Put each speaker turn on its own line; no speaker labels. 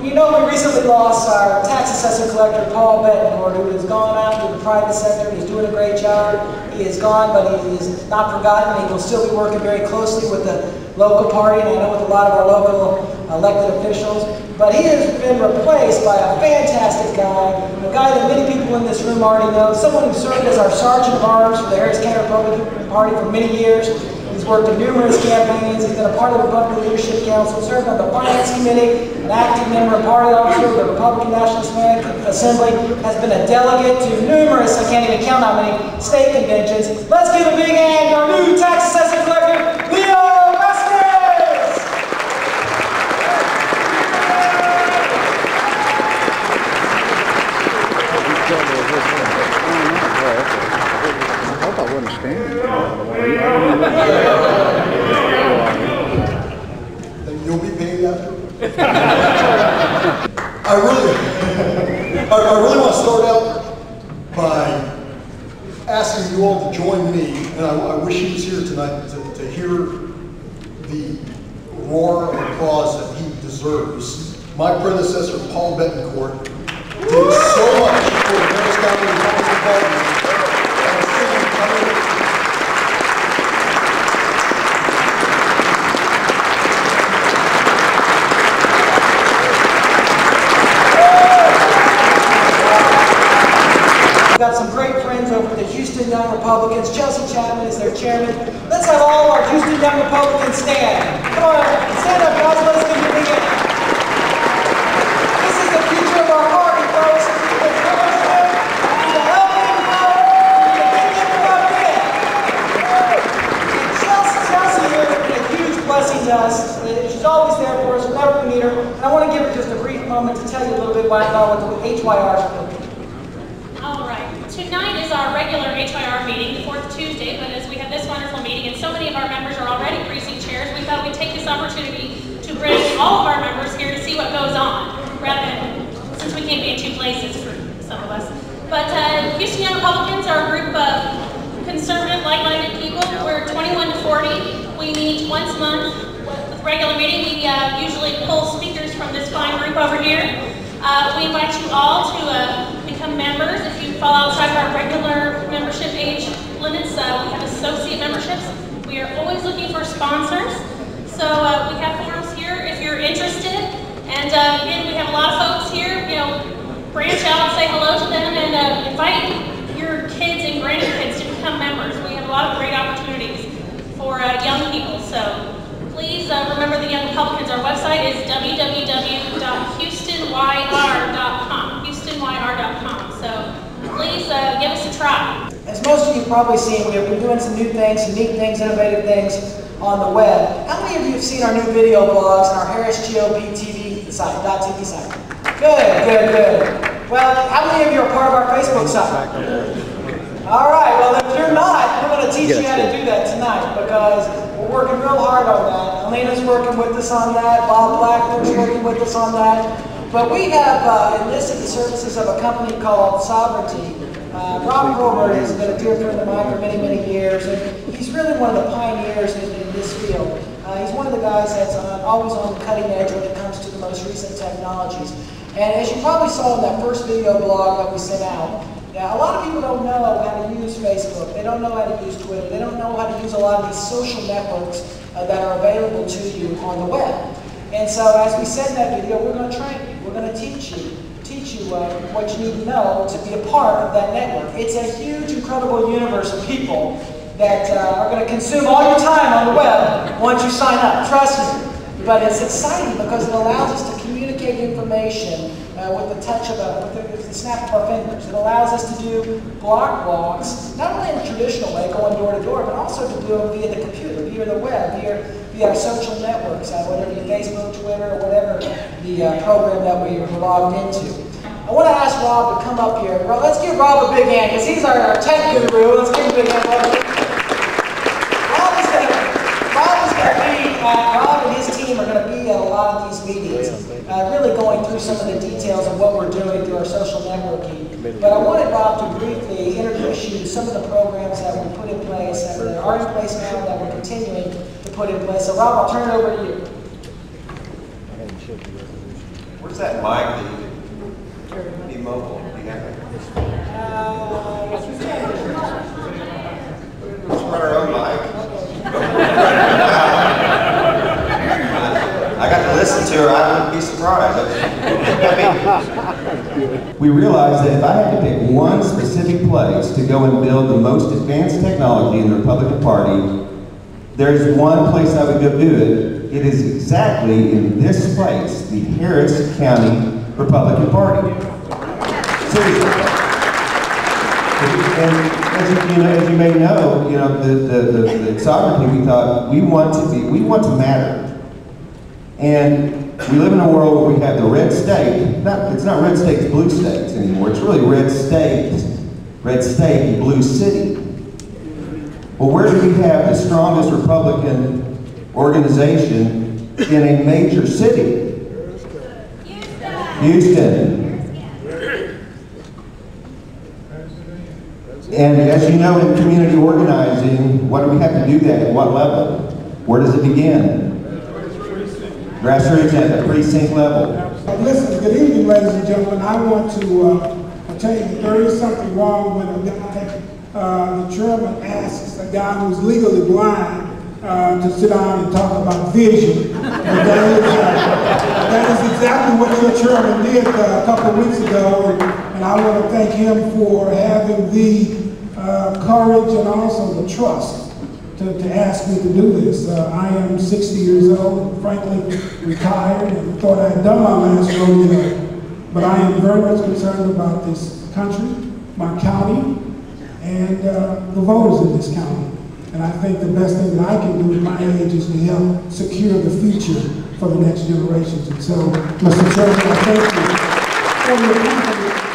You know, we recently lost our tax assessor collector, Paul Bettencourt, who has gone out to the private sector. He's doing a great job. He is gone, but he is not forgotten. He will still be working very closely with the local party, and I know with a lot of our local elected officials. But he has been replaced by a fantastic guy, a guy that many people in this room already know, someone who served as our Sergeant of Arms for the Harris County Republican Party for many years. He's worked in numerous campaigns. He's been a part of the Republican Leadership Council, served on the Finance Committee, an active member and party officer of the Republican National Assembly, has been a delegate to numerous, I can't even count how many, state conventions. Let's give a big hand to our new tax assessor collector, Leo Vasquez!
I hope I wasn't standing.
You'll be paid after. I really want to start out by asking you all to join me, and I wish he was here tonight to hear the roar of applause that he deserves. My predecessor, Paul Bettencourt, did so much for the Harris County Republican Party.
Got some great friends over at the Houston Young Republicans. Chelsea Chapman is their chairman. Let's have all our Houston Young Republicans stand. Come on, stand up, guys. Let's give it a hand. This is the future of our party, folks. The encouragement, the helping power, the opinion of our men. And Chelsea here has been a huge blessing to us. She's always there for us whenever we need her. And I want to give her just a brief moment to tell you a little bit about what the HYR is doing.
Tonight is our regular HYR meeting, the fourth Tuesday, but as we have this wonderful meeting and so many of our members are already precinct chairs, we thought we'd take this opportunity to bring all of our members here to see what goes on, rather than, since we can't be in two places for some of us. But Houston Young Republicans are a group of conservative, like-minded people. We're 21 to 40. We meet once a month with regular meeting. We usually pull speakers from this fine group over here. We invite you all to become members. If you fall outside of our regular membership age limits, we have associate memberships. We are always looking for sponsors. So we have forums here if you're interested. And again, we have a lot of folks here. You know, branch out, say hello to them, and invite your kids and grandkids to become members. We have a lot of great opportunities for young people. So please remember the Young Republicans. Our website is www.houstonYR.com. HoustonYR.com. So please give us a try.
As most of you have probably seen, we have been doing some new things, some neat things, innovative things on the web. How many of you have seen our new video blogs on our Harris GOP TV site, .tv site? Good. Well, how many of you are part of our Facebook site? All right, well, if you're not, we're going to teach you how to do that tonight because we're working real hard on that. Alina's working with us on that. Bob Blackner's working with us on that. But we have enlisted the services of a company called Sovereignty. Rob Colbert has been a dear friend of mine for many, many years, and he's really one of the pioneers in this field. He's one of the guys that's always on the cutting edge when it comes to the most recent technologies. And as you probably saw in that first video blog that we sent out, a lot of people don't know how to use Facebook. They don't know how to use Twitter. They don't know how to use a lot of these social networks that are available to you on the web. And so as we said in that video, we're going to train you. We're going to teach you what you need to know to be a part of that network. It's a huge, incredible universe of people that are going to consume all your time on the web once you sign up. Trust me. But it's exciting because it allows us to communicate information with the touch of with the snap of our fingers. It allows us to do block blogs, not only in the traditional way, going door to door, but also to do it via the computer, via the web, via our social networks, whether it be Facebook, Twitter, or whatever the program that we are logged into. I want to ask Rob to come up here. Let's give Rob a big hand because he's our tech guru. Let's give him a big hand. Rob and his team are going to be at a lot of these meetings, really going through some of the details of what we're doing through our social networking. But I wanted Rob to briefly introduce you to some of the programs that we put in place, that are in place now, that we're continuing to put in place. So Rob, I'll turn it over to you.
Where's
that mic that you can be mobile? Do you have it? Let's run our own mic. I got to listen to her, I wouldn't be surprised.
We realized that if I had to pick one specific place to go and build the most advanced technology in the Republican Party, there's one place I would go do it. It is exactly in this place, the Harris County Republican Party. Seriously. And as you may know, the sovereignty, we thought we want to matter. And we live in a world where we have the red state. It's not red states, blue states anymore. It's really red state, and blue city. Well, where do we have the strongest Republican organization in a major city? Houston. And as you know, in community organizing, what do we have to do that at what level? Where does it begin? Grassroots at the precinct level.
Listen, good evening, ladies and gentlemen. I want to tell you that there is something wrong with a guy. The chairman asks a guy who's legally blind to sit down and talk about vision. That is exactly what your chairman did a couple of weeks ago, and I want to thank him for having the courage and also the trust to ask me to do this. I am 60 years old, frankly retired, and thought I had done my last rodeo. But I am very much concerned about this country, my county, and the voters in this county. And I think the best thing that I can do at my age is to help secure the future for the next generations. And so, Mr. Chairman, I thank you for your confidence.